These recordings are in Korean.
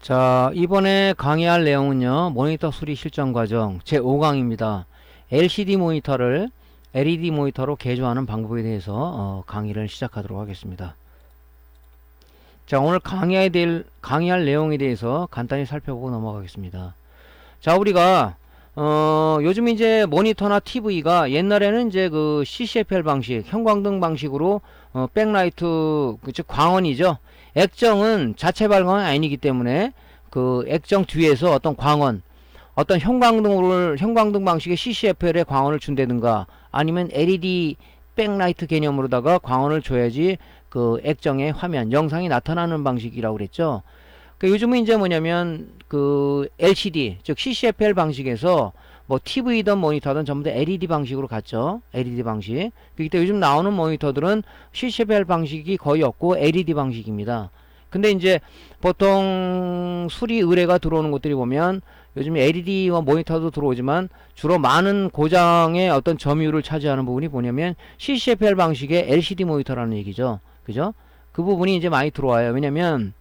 자, 이번에 강의할 내용은요, 모니터 수리 실전 과정 제5강입니다. LCD 모니터를 LED 모니터로 개조하는 방법에 대해서 강의를 시작하도록 하겠습니다. 자, 오늘 강의할 내용에 대해서 간단히 살펴보고 넘어가겠습니다. 자, 우리가 요즘 이제 모니터나 TV가 옛날에는 이제 그 CCFL 방식, 형광등 방식으로 백라이트, 즉 광원이죠. 액정은 자체 발광이 아니기 때문에 그 액정 뒤에서 어떤 광원, 어떤 형광등 방식의 CCFL에 광원을 준다든가 아니면 LED 백라이트 개념으로다가 광원을 줘야지 그 액정의 화면, 영상이 나타나는 방식이라고 그랬죠. 요즘은 이제 뭐냐면 그 LCD, 즉 CCFL 방식에서 뭐 TV든 모니터든 전부 다 LED 방식으로 갔죠. LED 방식. 그렇기 때문에 요즘 나오는 모니터들은 CCFL 방식이 거의 없고 LED 방식입니다. 근데 이제 보통 수리 의뢰가 들어오는 것들이 보면 요즘 LED와 모니터도 들어오지만 주로 많은 고장의 어떤 점유율을 차지하는 부분이 뭐냐면 CCFL 방식의 LCD 모니터라는 얘기죠. 그죠? 그 부분이 이제 많이 들어와요. 왜냐면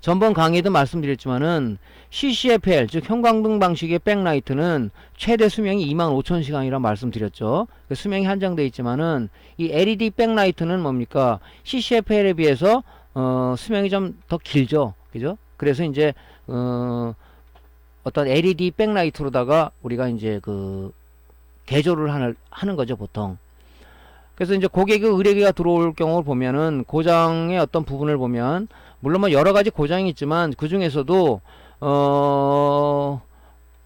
전번 강의에도 말씀드렸지만은 CCFL, 즉 형광등 방식의 백라이트는 최대 수명이 25,000시간이라 말씀드렸죠. 그 수명이 한정되어 있지만은 이 LED 백라이트는 뭡니까? CCFL에 비해서 수명이 좀 더 길죠. 그죠? 그래서 이제 어떤 LED 백라이트로다가 우리가 이제 그 개조를 하는 거죠, 보통. 그래서 이제 고객의 의뢰가 들어올 경우를 보면은 고장의 어떤 부분을 보면 물론 뭐 여러 가지 고장이 있지만 그 중에서도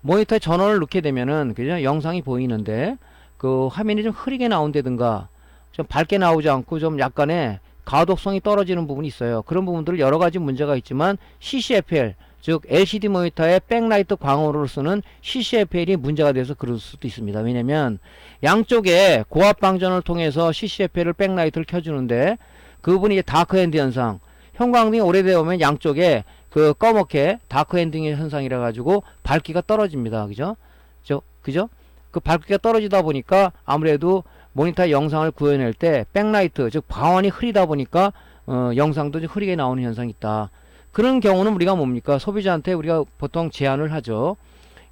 모니터에 전원을 넣게 되면은 그죠? 영상이 보이는데 그 화면이 좀 흐리게 나온다든가 좀 밝게 나오지 않고 좀 약간의 가독성이 떨어지는 부분이 있어요. 그런 부분들을 여러 가지 문제가 있지만 CCFL, 즉 LCD 모니터의 백라이트 광원으로 쓰는 CCFL이 문제가 돼서 그럴 수도 있습니다. 왜냐면 양쪽에 고압 방전을 통해서 CCFL을 백라이트를 켜주는데 그 부분이 이제 다크핸드 현상, 형광등이 오래되면 양쪽에 그 검게 다크핸드 현상이라 가지고 밝기가 떨어집니다. 그죠? 그죠? 그 밝기가 떨어지다 보니까 아무래도 모니터 영상을 구현할 때 백라이트, 즉 광원이 흐리다 보니까 영상도 좀 흐리게 나오는 현상이 있다. 그런 경우는 우리가 뭡니까? 소비자한테 우리가 보통 제안을 하죠.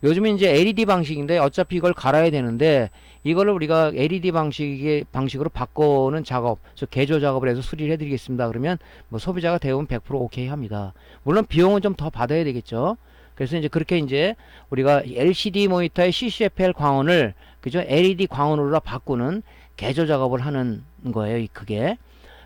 요즘에 이제 LED 방식인데 어차피 이걸 갈아야 되는데 이거를 우리가 LED 방식으로 바꾸는 작업, 즉 개조 작업을 해서 수리를 해드리겠습니다. 그러면 뭐 소비자가 대부분 100% 오케이 합니다. 물론 비용은 좀 더 받아야 되겠죠. 그래서 이제 그렇게 이제 우리가 LCD 모니터의 CCFL 광원을 그죠? LED 광원으로 바꾸는 개조 작업을 하는 거예요. 그게.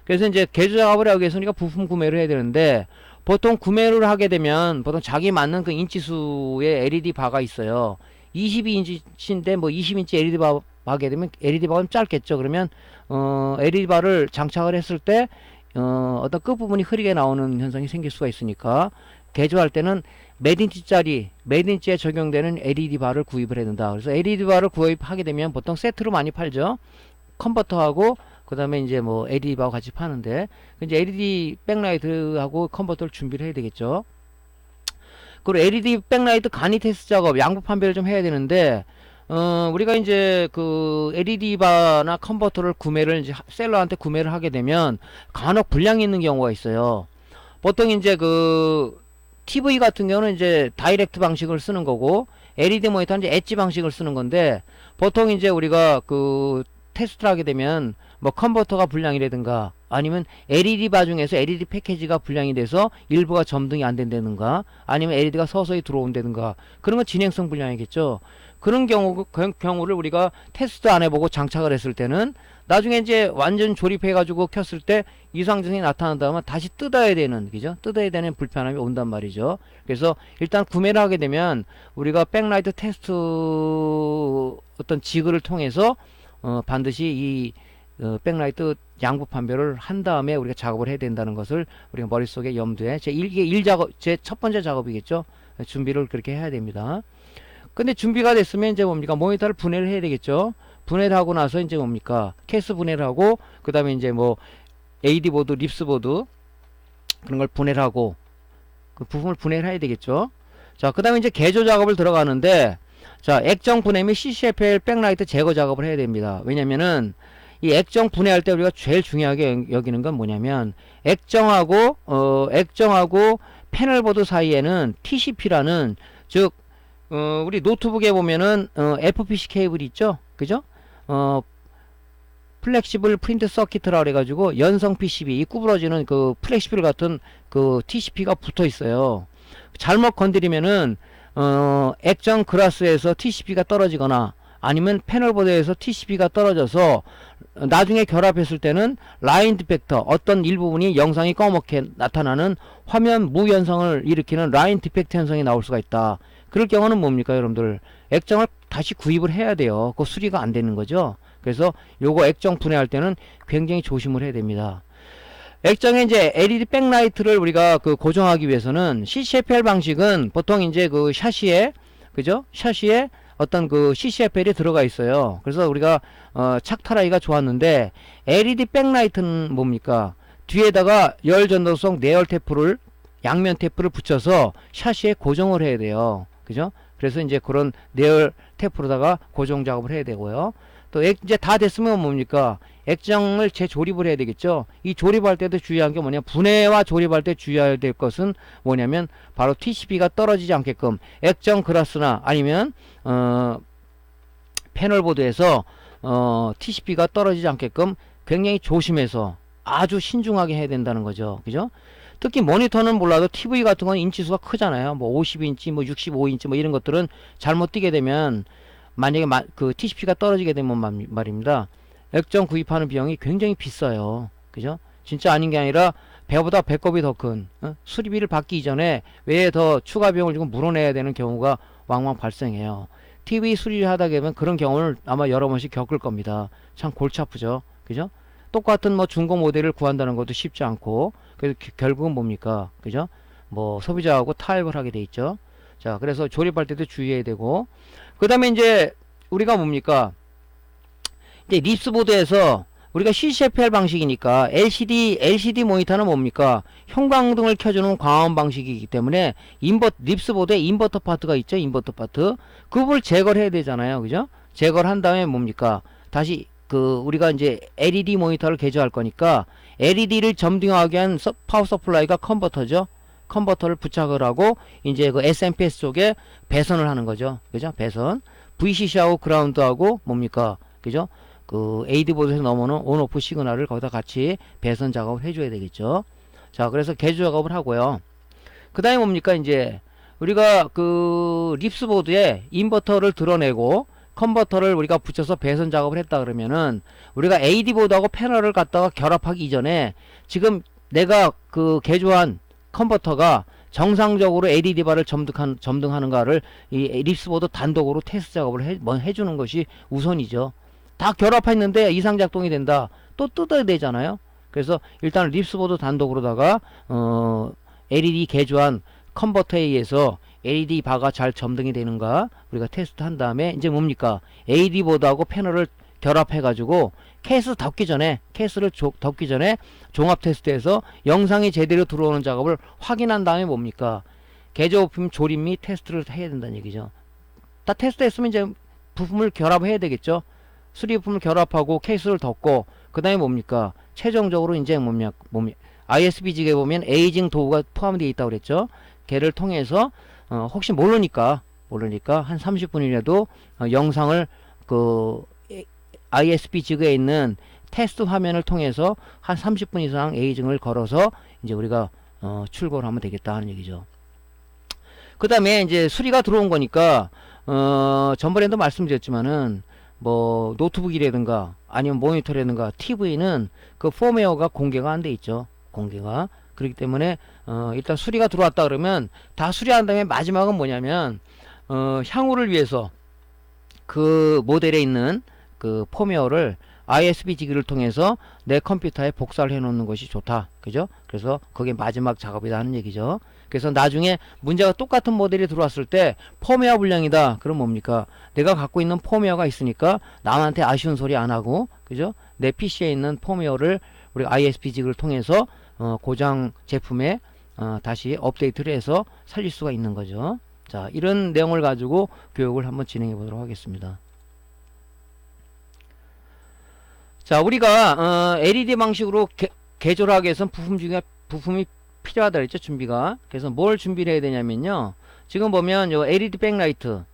그래서 이제 개조 작업을 하기 위해서 우리가 부품 구매를 해야 되는데 보통 구매를 하게 되면 보통 자기 맞는 그 인치수의 LED 바가 있어요. 22인치인데 뭐 20인치 LED 바 하게 되면 LED 바가 좀 짧겠죠. 그러면 LED 바를 장착을 했을 때 어떤 끝부분이 흐리게 나오는 현상이 생길 수가 있으니까 개조할 때는 몇 인치에 적용되는 LED 바를 구입을 해야 된다. 그래서 LED 바를 구입하게 되면 보통 세트로 많이 팔죠. 컨버터하고 그 다음에 이제 뭐 LED 바와 같이 파는데 이제 LED 백라이트하고 컨버터를 준비를 해야 되겠죠. 그리고 LED 백라이트 간이 테스트 작업, 양부 판별을 좀 해야 되는데 우리가 이제 그 LED 바나 컨버터를 이제 셀러한테 구매를 하게 되면 간혹 불량이 있는 경우가 있어요. 보통 이제 그 TV 같은 경우는 이제 다이렉트 방식을 쓰는 거고 LED 모니터는 이제 엣지 방식을 쓰는 건데 보통 이제 우리가 그 테스트를 하게 되면 뭐 컨버터가 불량이라든가 아니면 LED 바 중에서 LED 패키지가 불량이 돼서 일부가 점등이 안 된다든가 아니면 LED가 서서히 들어온다든가 그런 건 진행성 불량이겠죠. 그런 경우를 우리가 테스트 안 해보고 장착을 했을 때는 나중에 이제 완전 조립해 가지고 켰을 때 이상 증상이 나타난다면 다시 뜯어야 되는, 그죠? 뜯어야 되는 불편함이 온단 말이죠. 그래서 일단 구매를 하게 되면 우리가 백라이트 테스트 어떤 지그를 통해서 반드시 이 백라이트 양부 판별을 한 다음에 우리가 작업을 해야 된다는 것을 우리가 머릿속에 염두에 제 첫 번째 작업이겠죠. 준비를 그렇게 해야 됩니다. 근데 준비가 됐으면 이제 뭡니까? 모니터를 분해를 해야 되겠죠. 분해를 하고 나서 이제 뭡니까? 케이스 분해를 하고 그 다음에 이제 뭐 AD 보드, 립스 보드 그런 걸 분해를 하고 그 부품을 분해를 해야 되겠죠. 자, 그 다음에 이제 개조 작업을 들어가는데 자, 액정 분해 및 CCFL 백라이트 제거 작업을 해야 됩니다. 왜냐면은 이 액정 분해할 때 우리가 제일 중요하게 여기는 건 뭐냐면 액정하고 패널보드 사이에는 TCP라는 즉 우리 노트북에 보면은 FPC 케이블이 있죠, 그죠? 플렉시블 프린트 서킷이라 그래가지고 연성 PCB 이 구부러지는 그 플렉시블 같은 그 TCP가 붙어 있어요. 잘못 건드리면은 액정 그라스에서 TCP가 떨어지거나 아니면 패널보드에서 TCP가 떨어져서 나중에 결합했을 때는 라인 디펙터 어떤 일부분이 영상이 꺼멓게 나타나는 화면 무연성을 일으키는 라인 디펙트 현상이 나올 수가 있다. 그럴 경우는 뭡니까 여러분들, 액정을 다시 구입을 해야 돼요. 그 수리가 안 되는 거죠. 그래서 요거 액정 분해할 때는 굉장히 조심을 해야 됩니다. 액정에 이제 LED 백라이트를 우리가 그 고정하기 위해서는 CCFL 방식은 보통 이제 그 샤시에, 그죠? 샤시에 어떤 그 CCFL이 들어가 있어요. 그래서 우리가 착탈하기가 좋았는데, LED 백라이트는 뭡니까? 뒤에다가 열 전도성 내열 테프를, 양면 테프를 붙여서 샤시에 고정을 해야 돼요. 그죠? 그래서 이제 그런 내열 테프로다가 고정 작업을 해야 되고요. 또 이제 다 됐으면 뭡니까? 액정을 재조립을 해야 되겠죠. 이 조립할 때도 주의한 게 뭐냐, 분해와 조립할 때 주의해야 될 것은 뭐냐면 바로 TCP가 떨어지지 않게끔 액정 그라스나 아니면 패널보드에서 TCP가 떨어지지 않게끔 굉장히 조심해서 아주 신중하게 해야 된다는 거죠. 그죠? 특히 모니터는 몰라도 TV 같은 건 인치수가 크잖아요. 뭐 50인치, 뭐 65인치 뭐 이런 것들은 잘못 뛰게 되면 만약에 그 TCP가 떨어지게 되면 말입니다. 액정 구입하는 비용이 굉장히 비싸요. 그죠? 진짜 아닌 게 아니라 배보다 배꼽이 더 큰 수리비를 받기 이전에 왜 더 추가 비용을 주고 물어내야 되는 경우가 왕왕 발생해요. TV 수리를 하다 보면 그런 경우를 아마 여러 번씩 겪을 겁니다. 참 골치 아프죠. 그죠? 똑같은 뭐 중고 모델을 구한다는 것도 쉽지 않고, 그래서 결국은 뭡니까? 그죠? 뭐 소비자하고 타협을 하게 돼 있죠. 자, 그래서 조립할 때도 주의해야 되고, 그 다음에 이제 우리가 뭡니까? 이제 립스보드에서 우리가 CCFL 방식이니까 LCD 모니터는 뭡니까? 형광등을 켜주는 광원 방식이기 때문에 립스보드에 인버터 파트가 있죠. 인버터 파트. 그 부분을 제거를 해야 되잖아요. 그죠? 제거를 한 다음에 뭡니까? 다시 우리가 이제 LED 모니터를 개조할 거니까 LED를 점등하게 한 파워 서플라이가 컨버터죠. 컨버터를 부착을 하고 이제 그 SMPS 쪽에 배선을 하는 거죠. 그죠? 배선. VCC하고 그라운드하고 뭡니까? 그죠? 그 AD보드에서 넘어오는 온오프 시그널을 거기다 같이 배선 작업을 해줘야 되겠죠. 자, 그래서 개조 작업을 하고요. 그 다음에 뭡니까? 이제 우리가 그 립스보드에 인버터를 드러내고 컨버터를 우리가 붙여서 배선 작업을 했다 그러면은 우리가 AD보드하고 패널을 갖다가 결합하기 이전에 지금 내가 그 개조한 컨버터가 정상적으로 LED바를 점등하는가를 이 립스보드 단독으로 테스트 작업을 해주는 것이 우선이죠. 다 결합했는데 이상 작동이 된다. 또 뜯어야 되잖아요. 그래서 일단 립스보드 단독으로다가 LED 개조한 컨버터에 의해서 LED 바가 잘 점등이 되는가 우리가 테스트 한 다음에 이제 뭡니까? AD 보드하고 패널을 결합해 가지고 케이스를 덮기 전에 종합 테스트해서 영상이 제대로 들어오는 작업을 확인한 다음에 뭡니까? 개조 부품 조립 및 테스트를 해야 된다는 얘기죠. 다 테스트했으면 이제 부품을 결합해야 되겠죠. 수리 부품을 결합하고 케이스를 덮고 그 다음에 뭡니까? 최종적으로 이제 ISB직에 보면 에이징 도구가 포함되어 있다고 그랬죠. 걔를 통해서 혹시 모르니까 한 30분이라도 영상을 그 ISB직에 있는 테스트 화면을 통해서 한 30분 이상 에이징을 걸어서 이제 우리가 출고를 하면 되겠다 하는 얘기죠. 그 다음에 이제 수리가 들어온 거니까 전번에도 말씀드렸지만은 뭐 노트북이라든가 아니면 모니터라든가 TV는 그 폼웨어가 공개가 안 돼 있죠. 공개가. 그렇기 때문에 일단 수리가 들어왔다 그러면 다 수리한 다음에 마지막은 뭐냐면 향후를 위해서 그 모델에 있는 그 폼웨어를 ISB 지기를 통해서 내 컴퓨터에 복사를 해 놓는 것이 좋다. 그죠? 그래서 그게 마지막 작업이다 하는 얘기죠. 그래서 나중에 문제가 똑같은 모델이 들어왔을 때 폼웨어 불량이다. 그럼 뭡니까? 내가 갖고 있는 폼웨어가 있으니까 남한테 아쉬운 소리 안 하고, 그죠? 내 PC에 있는 폼웨어를 우리 ISB 지기를 통해서 고장 제품에 다시 업데이트를 해서 살릴 수가 있는 거죠. 자, 이런 내용을 가지고 교육을 한번 진행해 보도록 하겠습니다. 자, 우리가 LED 방식으로 개조를 하기 위해서는 부품이 필요하다 그랬죠, 준비가. 그래서 뭘 준비를 해야 되냐면요. 지금 보면 요 LED 백라이트.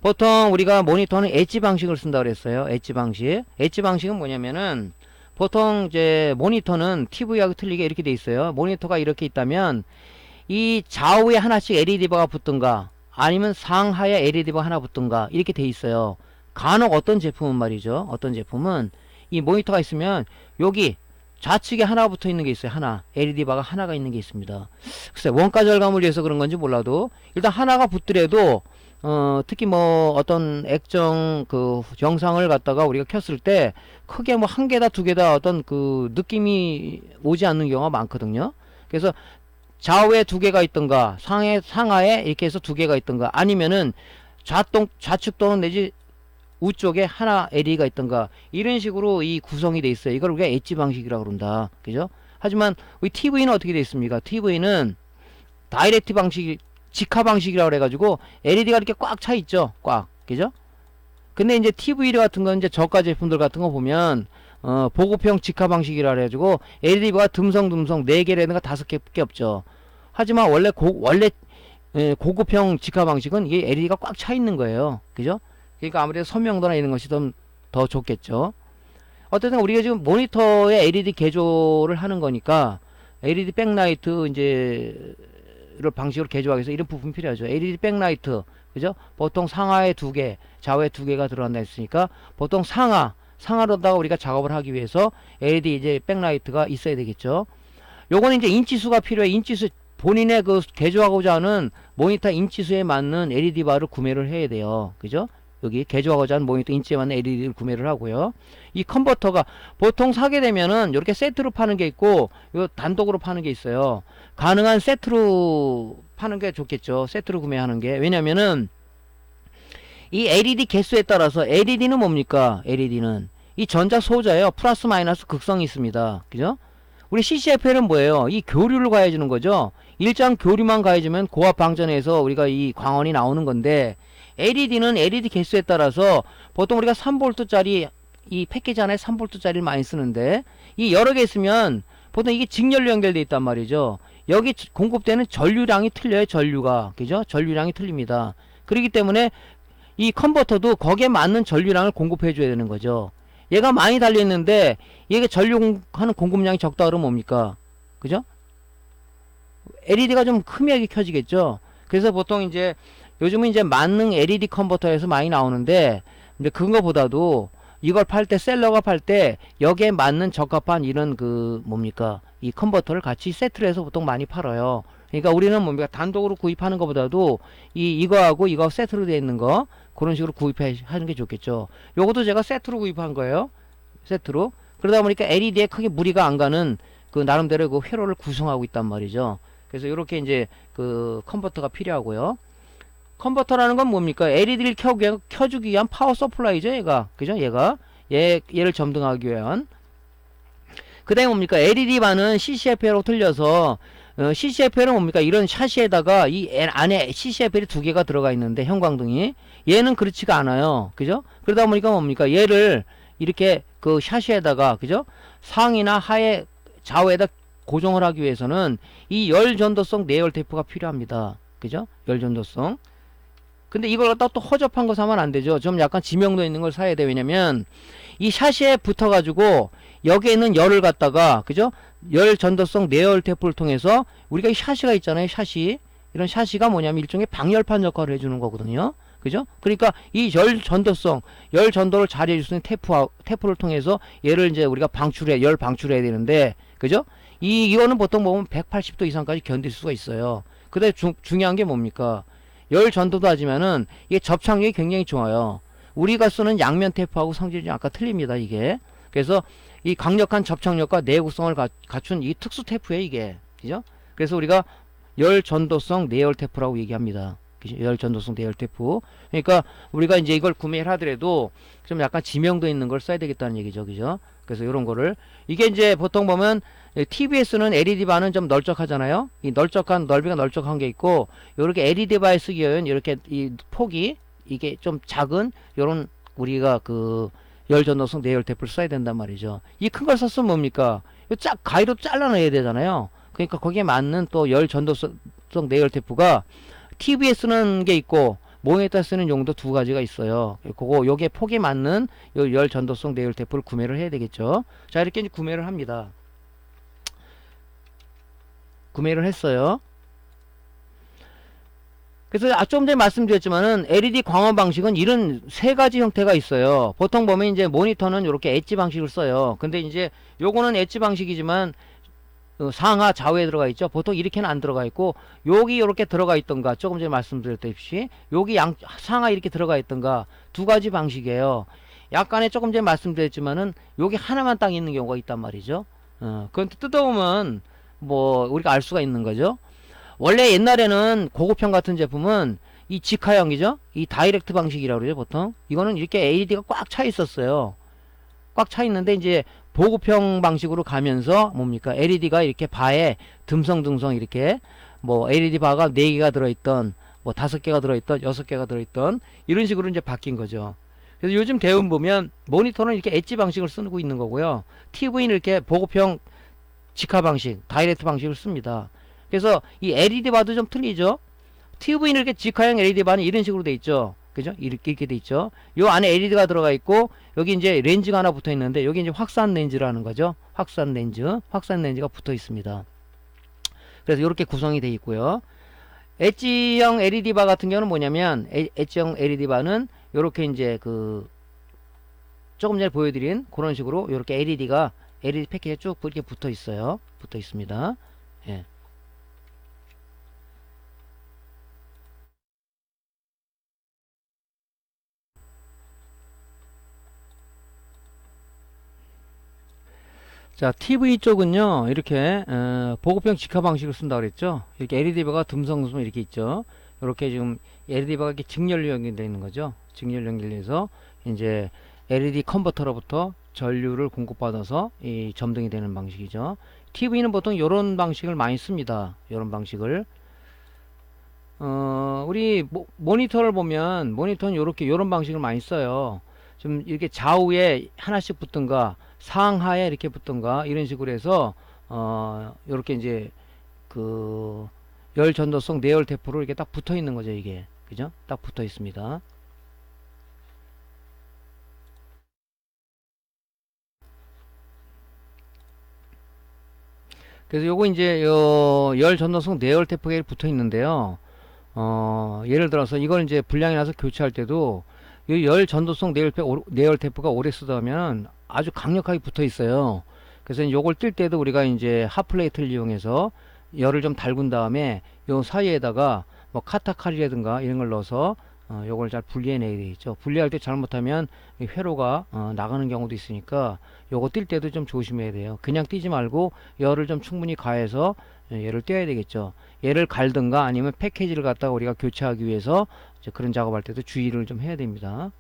보통 우리가 모니터는 엣지 방식을 쓴다 그랬어요. 엣지 방식. 엣지 방식은 뭐냐면은 보통 이제 모니터는 TV하고 틀리게 이렇게 돼 있어요. 모니터가 이렇게 있다면 이 좌우에 하나씩 LED바가 붙든가 아니면 상하에 LED바 하나 붙든가 이렇게 돼 있어요. 간혹 어떤 제품은 말이죠. 어떤 제품은 이 모니터가 있으면 여기 좌측에 하나 붙어 있는 게 있어요. 하나. LED바가 하나가 있는 게 있습니다. 글쎄 원가 절감을 위해서 그런 건지 몰라도 일단 하나가 붙더라도 특히 뭐 어떤 액정 그 영상을 갖다가 우리가 켰을 때 크게 뭐 한 개다 두 개다 어떤 그 느낌이 오지 않는 경우가 많거든요. 그래서 좌우에 두 개가 있던가 상하에 이렇게 해서 두 개가 있던가 아니면은 좌측 또는 내지 우쪽에 하나 LED가 있던가 이런 식으로 이 구성이 돼 있어요. 이걸 우리가 엣지 방식이라고 그런다. 그죠? 하지만 우리 TV는 어떻게 돼 있습니까? TV는 다이렉트 방식, 직화 방식이라고 그래가지고 LED가 이렇게 꽉 차 있죠. 꽉. 그죠? 근데 이제 TV 같은 건 이제 저가 제품들 같은 거 보면 보급형 직화 방식이라 그래가지고 LED가 듬성듬성 4개라든가 5개밖에 없죠. 하지만 원래 고급형 직화 방식은 이게 LED가 꽉 차 있는 거예요. 그죠? 그러니까 아무래도 선명도나 이런 것이 더 좋겠죠. 어쨌든 우리가 지금 모니터에 LED 개조를 하는 거니까 LED 백라이트 이제 이런 방식으로 개조하기 위해서 이런 부품이 필요하죠. LED 백라이트 그죠? 보통 상하에 2개, 좌우에 2개가 들어간다 했으니까 보통 상하로다가 우리가 작업을 하기 위해서 LED 이제 백라이트가 있어야 되겠죠. 요거는 이제 인치수가 필요해. 인치수 본인의 그 개조하고자 하는 모니터 인치수에 맞는 LED 바를 구매를 해야 돼요. 그죠? 여기 개조하고자 하는 모니터 인치에 맞는 LED를 구매를 하고요. 이 컨버터가 보통 사게 되면은 이렇게 세트로 파는 게 있고 요 단독으로 파는 게 있어요. 가능한 세트로 파는 게 좋겠죠. 세트로 구매하는 게. 왜냐면은 이 LED 개수에 따라서 LED는 뭡니까? LED는 이 전자 소자예요. 플러스 마이너스 극성이 있습니다. 그죠? 우리 CCFL은 뭐예요? 이 교류를 가해주는 거죠. 일정 교류만 가해주면 고압 방전에서 우리가 이 광원이 나오는 건데 LED는 LED 개수에 따라서 보통 우리가 3V짜리 이 패키지 하나에 3V짜리를 많이 쓰는데 이 여러 개 있으면 보통 이게 직렬로 연결되어 있단 말이죠. 여기 공급되는 전류량이 틀려요. 전류가. 그죠? 전류량이 틀립니다. 그렇기 때문에 이 컨버터도 거기에 맞는 전류량을 공급해 줘야 되는 거죠. 얘가 많이 달려있는데 얘가 전류하는 공급량이 적다 그러면 뭡니까? 그죠? LED가 좀 크미하게 켜지겠죠. 그래서 보통 이제 요즘은 이제 만능 LED 컨버터에서 많이 나오는데 이제 그거보다도 이걸 팔 때 셀러가 팔 때 여기에 맞는 적합한 이런 그 뭡니까 이 컨버터를 같이 세트로 해서 보통 많이 팔아요. 그러니까 우리는 뭡니까 단독으로 구입하는 것보다도 이거하고 이거 세트로 되어 있는 거 그런 식으로 구입하는 게 좋겠죠. 요것도 제가 세트로 구입한 거예요. 세트로. 그러다 보니까 LED에 크게 무리가 안 가는 그 나름대로 그 회로를 구성하고 있단 말이죠. 그래서 이렇게 이제 그 컨버터가 필요하고요. 컨버터라는 건 뭡니까? LED를 켜주기 위한 파워 서플라이죠, 얘가. 그죠? 얘를 점등하기 위한. 그 다음에 뭡니까? LED 반은 CCFL하고 틀려서, CCFL은 뭡니까? 이런 샤시에다가 이 안에 CCFL이 2개가 들어가 있는데, 형광등이. 얘는 그렇지가 않아요. 그죠? 그러다 보니까 뭡니까? 얘를 이렇게 그 샤시에다가, 그죠? 상이나 하에, 좌우에다 고정을 하기 위해서는 이 열전도성 내열 테이프가 필요합니다. 그죠? 열전도성. 근데 이걸 갖다 또 허접한 거 사면 안 되죠. 좀 약간 지명도 있는 걸 사야 돼. 왜냐면 이 샤시에 붙어 가지고 여기에 있는 열을 갖다가 그죠? 열 전도성 내열 테이프를 통해서 우리가 이 샤시가 있잖아요. 샤시. 이런 샤시가 뭐냐면 일종의 방열판 역할을 해주는 거거든요. 그죠? 그러니까 이 열 전도성, 열 전도를 잘 해줄 수 있는 테이프를 통해서 얘를 이제 우리가 열 방출해야 되는데, 그죠? 이거는 보통 보면 180도 이상까지 견딜 수가 있어요. 그 다음에 중요한 게 뭡니까? 열 전도도 하지만은 이게 접착력이 굉장히 좋아요. 우리가 쓰는 양면 테이프하고 성질이 아까 틀립니다. 이게. 그래서 이 강력한 접착력과 내구성을 갖춘 이 특수 테이프에 이게. 그죠? 그래서 우리가 열 전도성 내열 테이프라고 얘기합니다. 열 전도성 내열 테이프. 그러니까 우리가 이제 이걸 구매를 하더라도 좀 약간 지명도 있는 걸 써야 되겠다는 얘기죠. 그죠? 그래서 이런 거를 이게 이제 보통 보면 TV에서는 LED 바는 좀 널쩍하잖아요. 이 넓이가 널쩍한 게 있고, 요렇게 LED 바에 쓰기 위한 이렇게 이 폭이 이게 좀 작은 요런 우리가 그 열전도성 내열 테이프를 써야 된단 말이죠. 이 큰 걸 썼으면 뭡니까? 가위로 잘라내야 되잖아요. 그러니까 거기에 맞는 또 열 전도성 내열 테프가 TV에 쓰는 게 있고 모니터에 쓰는 용도 두 가지가 있어요. 그거 요게 폭에 맞는 요 열 전도성 내열 테프를 구매를 해야 되겠죠. 자, 이렇게 이제 구매를 합니다. 구매를 했어요. 그래서 좀 전에 말씀드렸지만은 LED 광원 방식은 이런 세 가지 형태가 있어요. 보통 보면 이제 모니터는 이렇게 엣지 방식을 써요. 근데 이제 요거는 엣지 방식이지만 상하 좌우에 들어가 있죠. 보통 이렇게는 안 들어가 있고 여기 이렇게 들어가 있던가, 조금 전에 말씀드렸다시피 여기 상하 이렇게 들어가 있던가, 두 가지 방식이에요. 약간의 조금 전에 말씀드렸지만은 여기 하나만 딱 있는 경우가 있단 말이죠. 그건 뜯어보면 뭐 우리가 알 수가 있는 거죠. 원래 옛날에는 고급형 같은 제품은 이 직화형이죠. 이 다이렉트 방식이라고 그러죠, 보통. 이거는 이렇게 LED가 꽉 차 있었어요. 꽉 차 있는데 이제 보급형 방식으로 가면서 뭡니까? LED가 이렇게 바에 듬성듬성 이렇게 뭐 LED 바가 4개가 들어있던, 뭐 5개가 들어있던, 6개가 들어있던, 이런 식으로 이제 바뀐 거죠. 그래서 요즘 대응 보면 모니터는 이렇게 엣지 방식을 쓰고 있는 거고요. TV는 이렇게 보급형 직화 방식, 다이렉트 방식을 씁니다. 그래서 이 LED 바도 좀 틀리죠. TV는 이렇게 직화형 LED 바는 이런 식으로 돼 있죠. 그죠? 이렇게 돼 있죠. 요 안에 LED가 들어가 있고 여기 이제 렌즈가 하나 붙어 있는데 여기 이제 확산 렌즈라는 거죠. 확산 렌즈가 붙어 있습니다. 그래서 이렇게 구성이 돼 있고요. 엣지형 LED 바 같은 경우는 뭐냐면, 엣지형 LED 바는 요렇게 이제 조금 전에 보여드린 그런 식으로 이렇게 LED 패키지에 쭉 이렇게 붙어 있어요. 붙어 있습니다. 예. 자, TV 쪽은요, 이렇게, 보급형 직화 방식을 쓴다 그랬죠? 이렇게 LED바가 듬성듬성 이렇게 있죠? 이렇게 지금 LED바가 이렇게 직렬로 연결되어 있는 거죠? 직렬 연결돼서, 이제 LED 컨버터로부터 전류를 공급받아서 이 점등이 되는 방식이죠. TV는 보통 이런 방식을 많이 씁니다. 이런 방식을. 우리 모니터를 보면, 모니터는 요런 방식을 많이 써요. 좀 이렇게 좌우에 하나씩 붙든가, 상하에 이렇게 붙던가, 이런 식으로 해서 요렇게 이제 열 전도성 내열 테프로 이렇게 딱 붙어 있는 거죠. 이게, 그죠? 딱 붙어 있습니다. 그래서 요거 이제 열 전도성 내열 테프가 붙어 있는데요. 예를 들어서 이걸 이제 불량이 나서 교체할 때도 이 열 전도성 내열 테프가 오래 쓰다 보면 아주 강력하게 붙어 있어요. 그래서 요걸 뜰 때도 우리가 이제 핫플레이트를 이용해서 열을 좀 달군 다음에 요 사이에다가 뭐 카타칼이라든가 이런 걸 넣어서 요걸 잘 분리해내야 되겠죠. 분리할 때 잘못하면 회로가 나가는 경우도 있으니까 요거 뛸 때도 좀 조심해야 돼요. 그냥 뛰지 말고 열을 좀 충분히 가해서 얘를 떼야 되겠죠. 얘를 갈든가 아니면 패키지를 갖다가 우리가 교체하기 위해서 그런 작업할 때도 주의를 좀 해야 됩니다.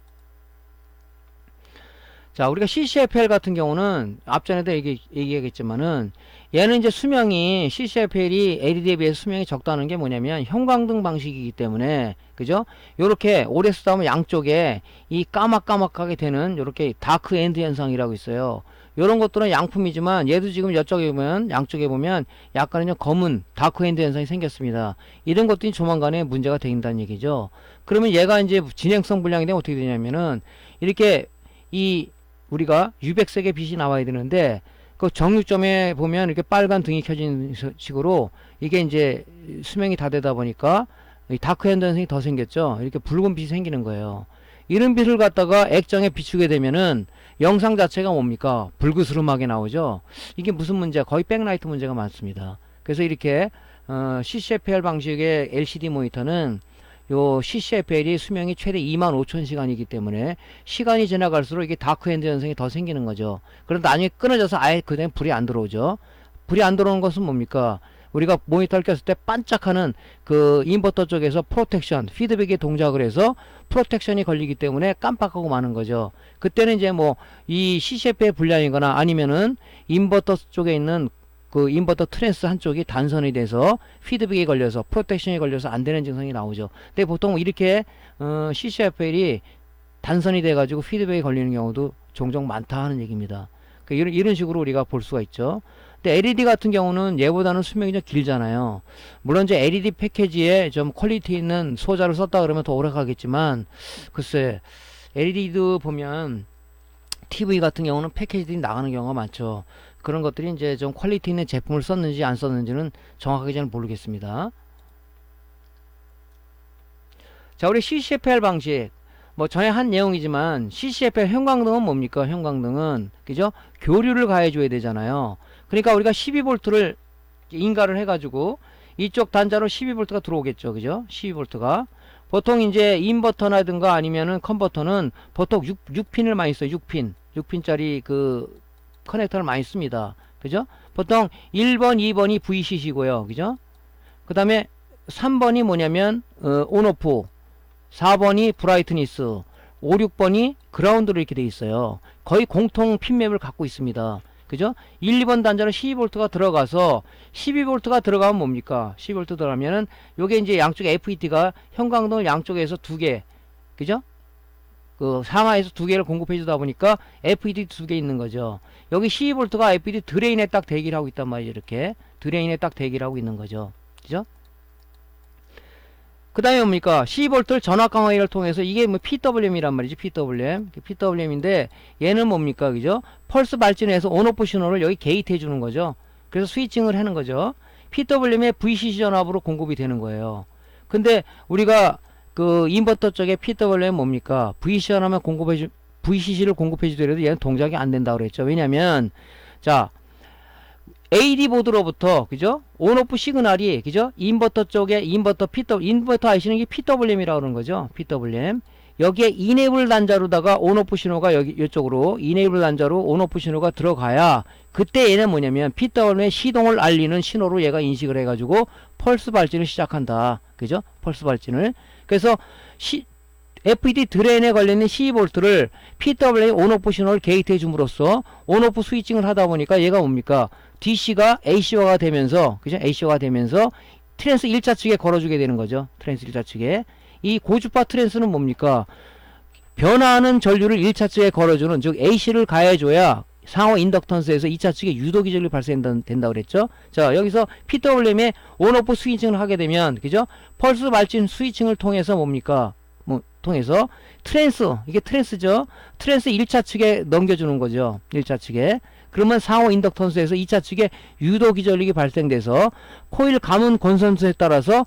자, 우리가 CCFL 같은 경우는 앞전에도 얘기하겠지만은 얘는 이제 수명이, CCFL이 LED에 비해서 수명이 적다는 게 뭐냐면 형광등 방식이기 때문에, 그죠? 요렇게 오래 쓰다 보면 양쪽에 이 까맣까맣하게 되는 요렇게 다크 엔드 현상이라고 있어요. 요런 것들은 양품이지만 얘도 지금 양쪽에 보면 약간은 검은 다크 엔드 현상이 생겼습니다. 이런 것들이 조만간에 문제가 된다는 얘기죠. 그러면 얘가 이제 진행성 불량이 되면 어떻게 되냐면은 이렇게 우리가 유백색의 빛이 나와야 되는데 그 정육점에 보면 이렇게 빨간 등이 켜진 식으로 이게 이제 수명이 다 되다 보니까 다크 핸드 현상이 더 생겼죠. 이렇게 붉은 빛이 생기는 거예요. 이런 빛을 갖다가 액정에 비추게 되면은 영상 자체가 뭡니까? 불그스름하게 나오죠. 이게 무슨 문제야? 거의 백라이트 문제가 많습니다. 그래서 이렇게 CCFL 방식의 LCD 모니터는 요 CCFL이 수명이 최대 25,000시간이기 때문에 시간이 지나갈수록 이게 다크핸드 현상이 더 생기는 거죠. 그럼 나중에 끊어져서 아예 그냥 불이 안 들어오죠. 불이 안 들어오는 것은 뭡니까? 우리가 모니터를 꼈을 때 반짝하는 그 인버터 쪽에서 프로텍션, 피드백의 동작을 해서 프로텍션이 걸리기 때문에 깜빡하고 마는 거죠. 그때는 이제 뭐 이 CCF의 불량이거나 아니면은 인버터 쪽에 있는 그 인버터 트랜스 한쪽이 단선이 돼서 피드백이 걸려서 프로텍션이 걸려서 안 되는 증상이 나오죠. 근데 보통 이렇게 CCFL이 단선이 돼 가지고 피드백이 걸리는 경우도 종종 많다 하는 얘기입니다. 이런 식으로 우리가 볼 수가 있죠. 근데 LED 같은 경우는 얘보다는 수명이 좀 길잖아요. 물론 이제 LED 패키지에 좀 퀄리티 있는 소자를 썼다 그러면 더 오래 가겠지만, 글쎄, LED도 보면 TV 같은 경우는 패키지들이 나가는 경우가 많죠. 그런 것들이 이제 좀 퀄리티 있는 제품을 썼는지 안 썼는지는 정확하게 잘 모르겠습니다. 자, 우리 CCFL 방식. 뭐 전에 한 내용이지만 CCFL 형광등은 뭡니까? 형광등은 그죠? 교류를 가해줘야 되잖아요. 그러니까 우리가 12V를 인가를 해가지고 이쪽 단자로 12V가 들어오겠죠. 그죠? 12V가 보통 이제 인버터나든가 아니면은 컨버터는 보통 6핀을 많이 써요. 6핀짜리 그 커넥터를 많이 씁니다. 그죠? 보통 1번, 2번이 VCC고요. 그죠? 그 다음에 3번이 뭐냐면 온오프, 4번이 브라이트니스, 5, 6번이 그라운드로 이렇게 돼 있어요. 거의 공통 핀맵을 갖고 있습니다. 그죠? 1, 2번 단자로 12V가 들어가서 12V가 들어가면 뭡니까? 12V 들어가면은 요게 이제 양쪽 FET가 형광등을 양쪽에서 두 개, 그죠? 그 상하에서 두 개를 공급해 주다 보니까 FET 두 개 있는 거죠. 여기 12V가 FET 드레인에 딱 대기를 하고 있단 말이죠. 이렇게 드레인에 딱 대기를 하고 있는 거죠. 그죠? 그 다음에 뭡니까? 12V를 전압 강화기를 통해서 이게 뭐 PWM이란 말이지. PWM인데 얘는 뭡니까? 그죠? 펄스 발진해서 온오프 신호를 여기 게이트 해주는 거죠. 그래서 스위칭을 하는 거죠. PWM의 VCC 전압으로 공급이 되는 거예요. 근데 우리가 그 인버터 쪽에 PWM 뭡니까? VCC를 공급해 주더라도 얘는 동작이 안 된다고 그랬죠. 왜냐면 자, AD 보드로부터 그죠? 온오프 시그널이 그죠? 인버터 쪽에 인버터 IC는 이게 PWM이라고 그러는 거죠. PWM. 여기에 이네이블 단자로다가 온오프 신호가 여기 이쪽으로 이네이블 단자로 온오프 신호가 들어가야 그때 얘는 뭐냐면 PWM의 시동을 알리는 신호로 얘가 인식을 해가지고 펄스 발진을 시작한다. 그죠? 펄스 발진을. 그래서 FET 드레인에 걸려있는 12V를 PWM 온오프 신호를 게이트해 줌으로써 온오프 스위칭을 하다 보니까 얘가 뭡니까? DC가 AC화가 되면서, 그죠? AC화가 되면서 트랜스 1차 측에 걸어주게 되는 거죠. 트랜스 1차 측에. 이 고주파 트랜스는 뭡니까? 변화하는 전류를 1차 측에 걸어주는, 즉 AC를 가해줘야 상호 인덕턴스에서 2차 측에 유도 기전이 발생된다고 그랬죠. 자, 여기서 PWM의 온오프 스위칭을 하게 되면, 그죠? 펄스 발진 스위칭을 통해서 뭡니까? 통해서 이게 트랜스죠. 트랜스 1차 측에 넘겨주는 거죠. 1차 측에. 그러면 상호 인덕턴스에서 2차 측에 유도 기전력이 발생돼서 코일 가문 건선수에 따라서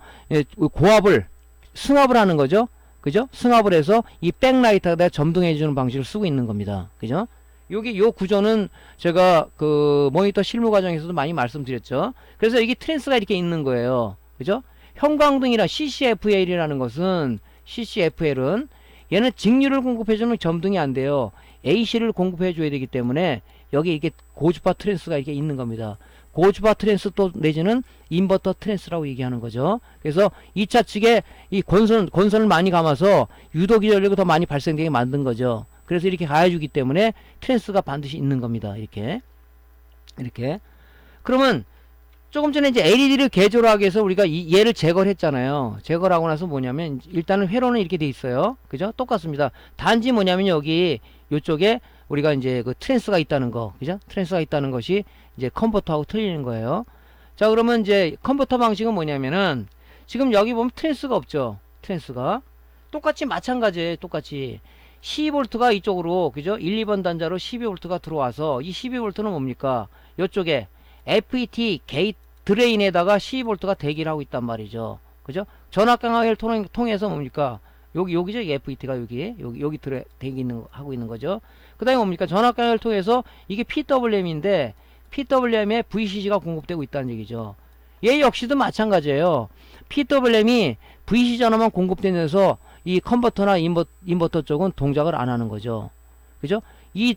승합을 하는 거죠. 그죠? 승합을 해서 이 백라이트에다 점등해 주는 방식을 쓰고 있는 겁니다. 그죠? 요 구조는 제가 그 모니터 실무 과정에서도 많이 말씀드렸죠. 그래서 여기 트랜스가 이렇게 있는 거예요. 그죠? 형광등이나 CCFL이라는 것은 CCFL은 얘는 직류를 공급해주는 점등이 안 돼요. AC를 공급해줘야 되기 때문에 여기 이게 고주파 트랜스가 이렇게 있는 겁니다. 고주파 트랜스 또 내지는 인버터 트랜스라고 얘기하는 거죠. 그래서 2차 측에 이 권선을 많이 감아서 유도기 전력이 더 많이 발생되게 만든 거죠. 그래서 이렇게 가해주기 때문에 트랜스가 반드시 있는 겁니다. 이렇게. 그러면 조금 전에 이제 LED를 개조하기 위해서 우리가 얘를 제거를 했잖아요. 제거를 하고 나서 뭐냐면 일단은 회로는 이렇게 돼 있어요. 그죠? 똑같습니다. 단지 뭐냐면 여기 요쪽에 우리가 이제 그 트랜스가 있다는 거. 그죠? 트랜스가 있다는 것이 이제 컨버터하고 틀리는 거예요. 자, 그러면 이제 컨버터 방식은 뭐냐면은 지금 여기 보면 트랜스가 없죠. 트랜스가 똑같이 마찬가지예요. 똑같이 12V가 이쪽으로 그죠? 1, 2번 단자로 12V가 들어와서 이 12V는 뭡니까? 요쪽에 FET 게이트 드레인에다가 12V가 대기를 하고 있단 말이죠. 그죠? 전압 강화기를 통해서 뭡니까? 여기죠? FET가 여기 하고 있는 거죠. 그 다음에 뭡니까? 전압 강화기를 통해서 이게 PWM인데 PWM에 VCC가 공급되고 있다는 얘기죠. 얘 역시도 마찬가지예요. PWM이 VCC 전압만 공급되면서 이 컨버터나 인버터 쪽은 동작을 안 하는 거죠. 그죠? 이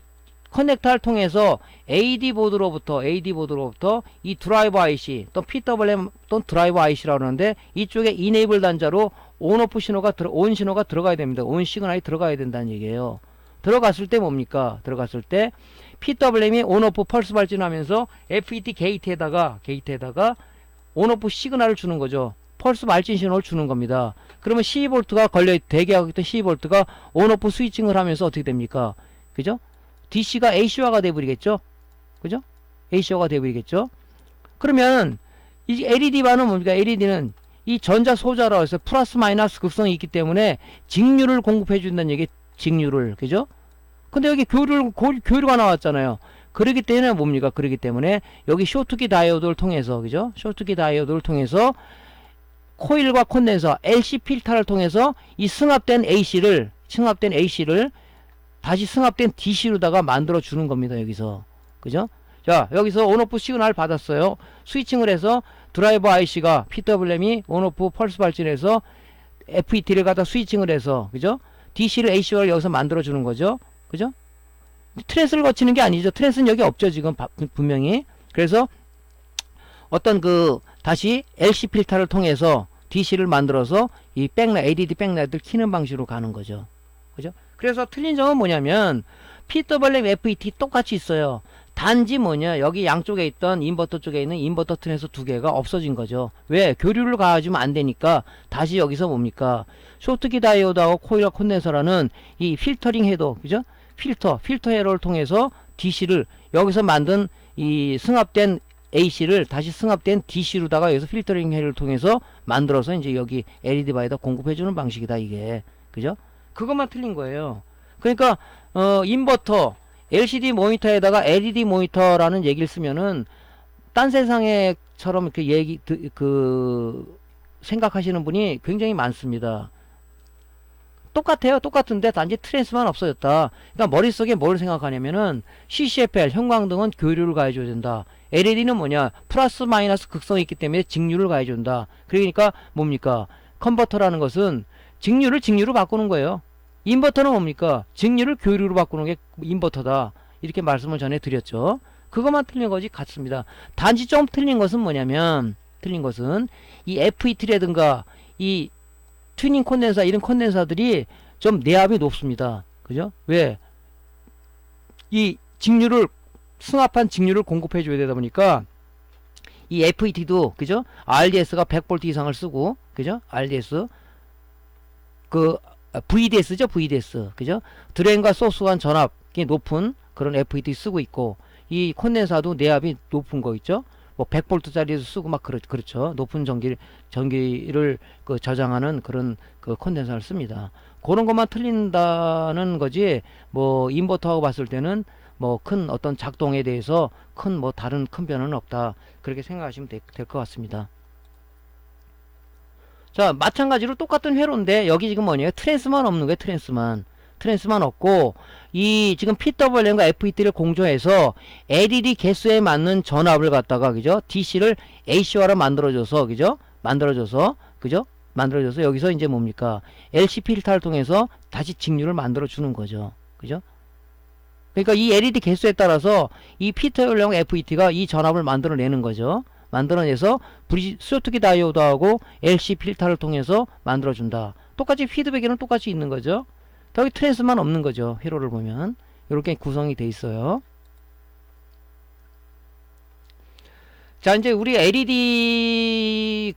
커넥터를 통해서 AD 보드로부터 이 드라이버 IC 또 PWM 또 드라이버 IC라고 하는데 이쪽에 이네이블 단자로 온오프 신호가 온 신호가 들어가야 됩니다. 온 시그널이 들어가야 된다는 얘기예요. 들어갔을 때 뭡니까? 들어갔을 때 PWM이 온오프 펄스 발진하면서 FET 게이트에다가 온오프 시그널을 주는 거죠. 펄스 발진 신호를 주는 겁니다. 그러면 12V가 대기하고 있던 12V가 온오프 스위칭을 하면서 어떻게 됩니까? 그죠? DC가 AC화가 돼버리겠죠? 그죠? ACO가 되어버리겠죠. 그러면 이 LED 바는 뭡니까? LED는 이 전자 소자라고 해서 플러스 마이너스 극성이 있기 때문에 직류를 공급해 준다는 얘기. 직류를, 그죠? 근데 여기 교류가 나왔잖아요. 그러기 때문에 뭡니까? 그러기 때문에 여기 쇼트키 다이오드를 통해서, 그죠? 쇼트키 다이오드를 통해서 코일과 콘덴서 LC 필터를 통해서 이 승합된 AC를 다시 승합된 DC로다가 만들어 주는 겁니다. 여기서, 그죠? 자, 여기서 온오프 시그널 받았어요. 스위칭을 해서 드라이버 IC가 PWM이 온오프 펄스 발진해서 FET를 갖다 스위칭을 해서, 그죠? DC를 AC를 여기서 만들어 주는 거죠. 그죠? 트랜스를 거치는 게 아니죠. 트랜스는 여기 없죠. 지금 분명히. 그래서 어떤 다시 LC 필터를 통해서 DC를 만들어서 이 LED 백라이트를 켜는 방식으로 가는 거죠. 그죠? 그래서 틀린 점은 뭐냐면 PWM FET 똑같이 있어요. 단지 뭐냐, 여기 양쪽에 있던 인버터 쪽에 있는 인버터 트랜스 두 개가 없어진 거죠. 왜? 교류를 가해주면 안 되니까 다시 여기서 뭡니까? 쇼트키 다이오드하고 코일과 콘덴서라는 이 필터링 헤더, 그죠? 필터 헤더를 통해서 DC를 여기서 만든 이 승합된 AC를 다시 승합된 DC로다가 여기서 필터링 헤더를 통해서 만들어서 이제 여기 LED 바에다 공급해주는 방식이다, 이게. 그죠? 그것만 틀린 거예요. 그러니까, 인버터, LCD 모니터에다가 LED 모니터라는 얘기를 쓰면은 딴 세상에처럼 이렇게 생각하시는 분이 굉장히 많습니다. 똑같아요. 똑같은데 단지 트랜스만 없어졌다. 그러니까 머릿속에 뭘 생각하냐면은 CCFL 형광등은 교류를 가해줘야 된다. LED는 뭐냐, 플러스 마이너스 극성이 있기 때문에 직류를 가해준다. 그러니까 뭡니까, 컨버터라는 것은 직류를 바꾸는 거예요. 인버터는 뭡니까? 직류를 교류로 바꾸는 게 인버터다. 이렇게 말씀을 전해 드렸죠. 그것만 틀린 거지 같습니다. 단지 좀 틀린 것은 뭐냐면, 이 FET라든가 이 튜닝 콘덴서, 이런 콘덴서들이 좀 내압이 높습니다. 그죠? 왜? 이 승합한 직류를 공급해 줘야 되다 보니까 이 FET도, 그죠? RDS가 100V 이상을 쓰고, 그죠? RDS VDS죠, VDS. 그죠? 드레인과 소스 간 전압이 높은 그런 FET 쓰고 있고, 이 콘덴서도 내압이 높은 거 있죠? 뭐 100V짜리도 쓰고 막 그렇죠. 높은 전기를 저장하는 그런 콘덴서를 씁니다. 그런 것만 틀린다는 거지, 뭐 인버터하고 봤을 때는 뭐 큰 어떤 작동에 대해서 다른 큰 변화는 없다. 그렇게 생각하시면 될 것 같습니다. 자, 마찬가지로 똑같은 회로인데 여기 지금 뭐냐면 트랜스만 없는 거예요. 트랜스만 없고, 이 지금 PWM과 FET를 공조해서 LED 개수에 맞는 전압을 갖다가, 그죠? DC를 AC화로 만들어줘서, 그죠? 만들어줘서 여기서 이제 뭡니까? LC 필터를 통해서 다시 직류를 만들어 주는 거죠. 그죠? 그러니까 이 LED 개수에 따라서 이 PWM FET가 이 전압을 만들어내는 거죠. 만들어내서 쇼트키 다이오드하고 LC 필터를 통해서 만들어준다. 똑같이 피드백에는 똑같이 있는 거죠. 여기 트랜스만 없는 거죠. 회로를 보면 이렇게 구성이 돼 있어요. 자, 이제 우리 LED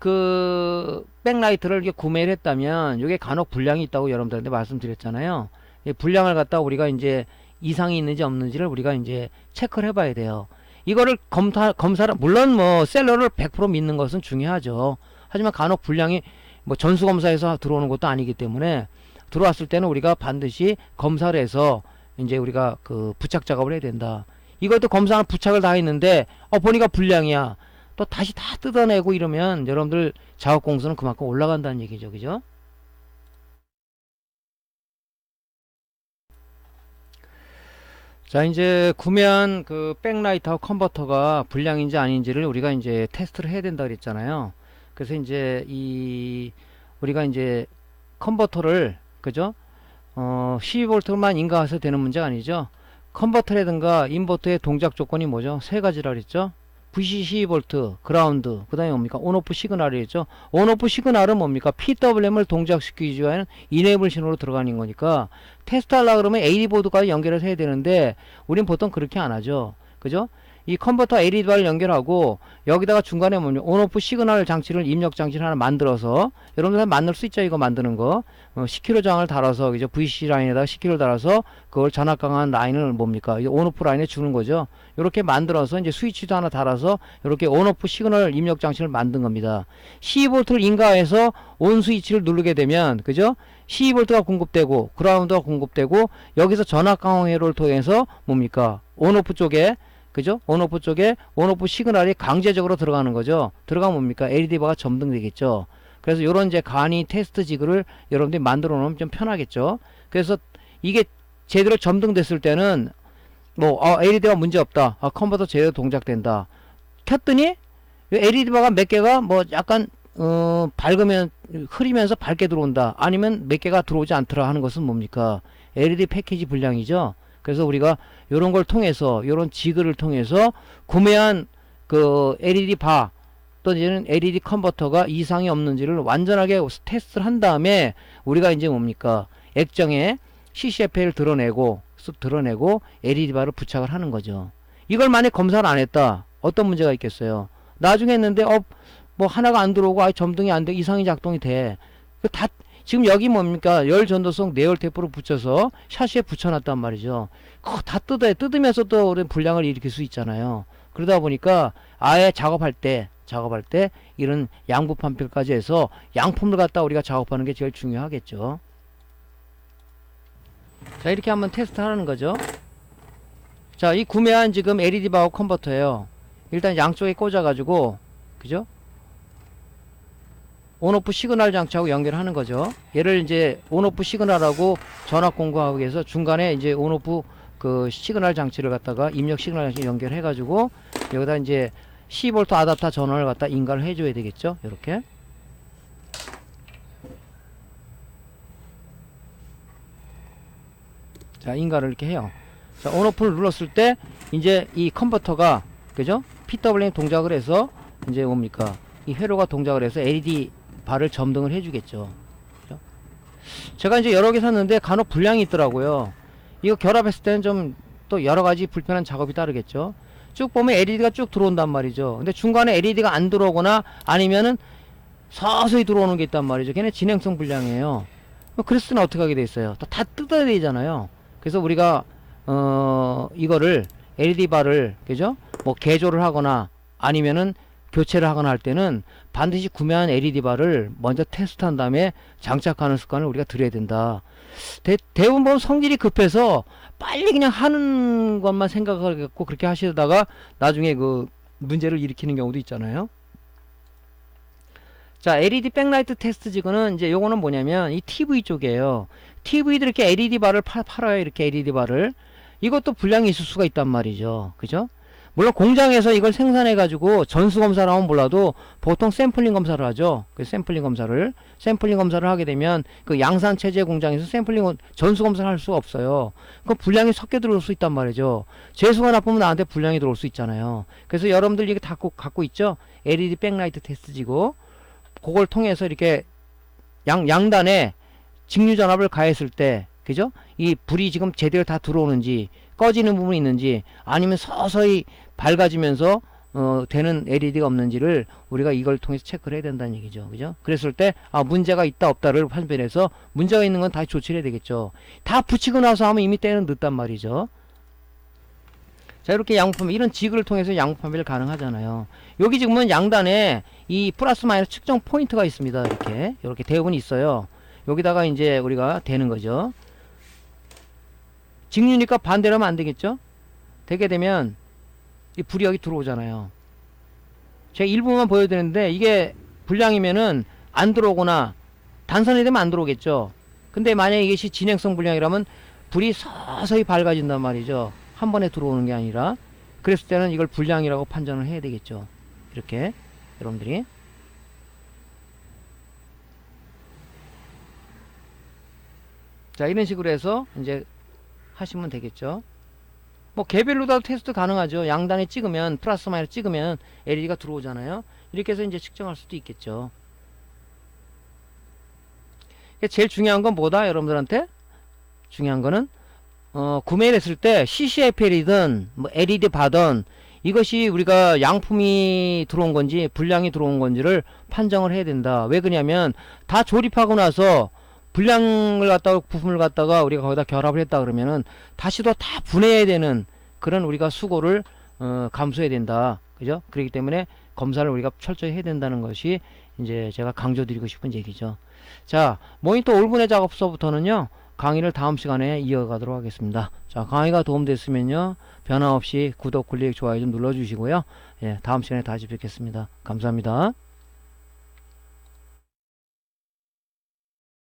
백라이트를 이렇게 구매를 했다면 이게 간혹 불량이 있다고 여러분들한테 말씀드렸잖아요. 이 불량을 갖다 우리가 이제 이상이 있는지 없는지를 우리가 이제 체크를 해봐야 돼요. 이거를 검사를, 물론 뭐 셀러를 100% 믿는 것은 중요하죠. 하지만 간혹 불량이 뭐 전수검사에서 들어오는 것도 아니기 때문에 들어왔을 때는 우리가 반드시 검사를 해서 이제 우리가 부착 작업을 해야 된다. 이것도 검사는 부착을 다 했는데 보니까 불량이야. 또 다시 다 뜯어내고 이러면 여러분들 작업 공수는 그만큼 올라간다는 얘기죠. 그죠? 자, 이제 구매한 백라이트하고 컨버터가 불량인지 아닌지를 우리가 이제 테스트를 해야 된다 그랬잖아요. 그래서 이제 우리가 이제 컨버터를, 그죠? 12V만 인가해서 되는 문제가 아니죠. 컨버터라든가 인버터의 동작 조건이 뭐죠? 세 가지라 그랬죠. VCC 12V, 그라운드, 그 다음에 뭡니까? 온오프 시그널이겠죠. 온오프 시그널은 뭡니까? PWM을 동작시키기 위한 이네이블 신호로 들어가는 거니까 테스트 하려고 그러면 AD 보드까지 연결해서 해야 되는데 우린 보통 그렇게 안 하죠. 그죠? 이 컨버터 LED 바를 연결하고 여기다가 중간에 뭐냐 온오프 시그널 장치를 입력 장치를 하나 만들어서 여러분들 만들 수 있죠. 이거 만드는 거 10kg 장을 달아서 그죠 VCC 라인에다가 10kg 달아서 그걸 전압 강한 라인을 뭡니까 온오프 라인에 주는 거죠. 이렇게 만들어서 이제 스위치도 하나 달아서 이렇게 온오프 시그널 입력 장치를 만든 겁니다. 12V를 인가해서 온 스위치를 누르게 되면 그죠 12V가 공급되고 그라운드가 공급되고 여기서 전압 강화 회로를 통해서 뭡니까 온오프 쪽에 그죠? 온오프 쪽에 온오프 시그널이 강제적으로 들어가는 거죠. 들어가면 뭡니까? LED바가 점등되겠죠. 그래서 요런 이제 간이 테스트 지그를 여러분들이 만들어 놓으면 좀 편하겠죠. 그래서 이게 제대로 점등됐을 때는 LED가 문제 없다. 컨버터 제대로 동작된다. 켰더니 LED바가 몇 개가 뭐 약간 밝으면 흐리면서 밝게 들어온다. 아니면 몇 개가 들어오지 않더라 하는 것은 뭡니까? LED 패키지 불량이죠. 그래서 우리가 요런 걸 통해서 요런 지그를 통해서 구매한 그 LED 바 또는 LED 컨버터가 이상이 없는지를 완전하게 테스트를 한 다음에 우리가 이제 뭡니까 액정에 CCFA를 드러내고 LED 바를 부착을 하는 거죠. 이걸 만약 검사를 안 했다 어떤 문제가 있겠어요. 나중에 했는데 뭐 하나가 안 들어오고 점등이 안 돼 이상이 작동이 돼. 다 지금 여기 뭡니까 열 전도성 내열 테이프로 붙여서 샤시에 붙여놨단 말이죠. 그거 다 뜯으면서 또 우리 불량을 일으킬 수 있잖아요. 그러다 보니까 아예 작업할 때 이런 양부 판별까지 해서 양품을 갖다 우리가 작업하는 게 제일 중요하겠죠. 자 이렇게 한번 테스트 하는 거죠. 자 이 구매한 지금 LED 바우 컨버터예요. 일단 양쪽에 꽂아 가지고 그죠 온오프 시그널 장치하고 연결하는 거죠. 얘를 이제 온오프 시그널하고 전압 공급하기 위해서 중간에 이제 온오프 그 시그널 장치를 갖다가 입력 시그널 장치 연결해 가지고 여기다 이제 12V 아답터 전원을 갖다 인가를 해줘야 되겠죠. 이렇게 자 인가를 이렇게 해요. 자 온오프를 눌렀을 때 이제 이 컨버터가 그죠 PWM 동작을 해서 이제 뭡니까 이 회로가 동작을 해서 LED 바를 점등을 해주겠죠. 그죠? 제가 이제 여러 개 샀는데 간혹 불량이 있더라고요. 이거 결합했을 때는 좀 또 여러 가지 불편한 작업이 따르겠죠. 쭉 보면 LED가 쭉 들어온단 말이죠. 근데 중간에 LED가 안 들어오거나 아니면은 서서히 들어오는 게 있단 말이죠. 걔네 진행성 불량이에요. 그랬을 때는 어떻게 하게 돼 있어요? 다 뜯어야 되잖아요. 그래서 우리가 이거를 LED 바를 그죠? 뭐 개조를 하거나 아니면은 교체를 하거나 할 때는 반드시 구매한 LED 바를 먼저 테스트한 다음에 장착하는 습관을 우리가 들여야 된다. 대부분 보면 성질이 급해서 빨리 그냥 하는 것만 생각하고 그렇게 하시다가 나중에 그 문제를 일으키는 경우도 있잖아요. 자, LED 백라이트 테스트 지그는 이제 요거는 뭐냐면 이 TV 쪽이에요. TV도 이렇게 LED 바를 팔아요. 이렇게 LED 바를. 이것도 불량이 있을 수가 있단 말이죠. 그죠? 물론 공장에서 이걸 생산해 가지고 전수 검사를 하면 몰라도 보통 샘플링 검사를 하죠. 그 샘플링 검사를 하게 되면 그 양산 체제 공장에서 전수 검사를 할 수가 없어요. 그 불량이 섞여 들어올 수 있단 말이죠. 재수가 나쁘면 나한테 불량이 들어올 수 있잖아요. 그래서 여러분들 이게 다 갖고 있죠. LED 백라이트 테스트지고 그걸 통해서 이렇게 양단에 직류 전압을 가했을 때 그죠? 이 불이 지금 제대로 다 들어오는지 꺼지는 부분이 있는지 아니면 서서히 밝아지면서 되는 LED가 없는지를 우리가 이걸 통해서 체크를 해야 된다는 얘기죠. 그죠? 그랬을 때 문제가 있다 없다를 판별해서 문제가 있는 건 다시 조치를 해야 되겠죠. 다 붙이고 나서 하면 이미 때는 늦단 말이죠. 자 이렇게 양분 이런 지그를 통해서 양분 판별이 가능하잖아요. 여기 지금은 양단에 이 플러스 마이너스 측정 포인트가 있습니다. 이렇게 대부분 있어요. 여기다가 이제 우리가 대는 거죠. 직류니까 반대로 하면 안 되겠죠? 되게 되면 이 불이 여기 들어오잖아요. 제가 일부만 보여드렸는데 이게 불량이면은 안 들어오거나 단선이 되면 안 들어오겠죠. 근데 만약에 이것이 진행성 불량이라면 불이 서서히 밝아진단 말이죠. 한 번에 들어오는 게 아니라. 그랬을 때는 이걸 불량이라고 판단을 해야 되겠죠. 이렇게 여러분들이 자 이런 식으로 해서 이제 하시면 되겠죠. 뭐 개별로도 테스트 가능하죠. 양단에 찍으면 플러스 마이너스 찍으면 LED가 들어오잖아요. 이렇게 해서 이제 측정할 수도 있겠죠. 제일 중요한 건 뭐다 여러분들한테? 중요한 거는 구매를 했을 때 CCFL이든 뭐 LED 바든 이것이 우리가 양품이 들어온 건지 불량이 들어온 건지를 판정을 해야 된다. 왜 그러냐면 다 조립하고 나서 불량을 갖다가 부품을 갖다가 우리가 거기다 결합을 했다 그러면은 다시 또 다 분해해야 되는 그런 우리가 수고를 감수해야 된다. 그죠? 그렇기 때문에 검사를 우리가 철저히 해야 된다는 것이 이제 제가 강조드리고 싶은 얘기죠. 자, 모니터 올분해 작업서부터는요, 강의를 다음 시간에 이어가도록 하겠습니다. 자, 강의가 도움됐으면요, 변화 없이 구독, 클릭, 좋아요 좀 눌러주시고요. 예, 다음 시간에 다시 뵙겠습니다. 감사합니다.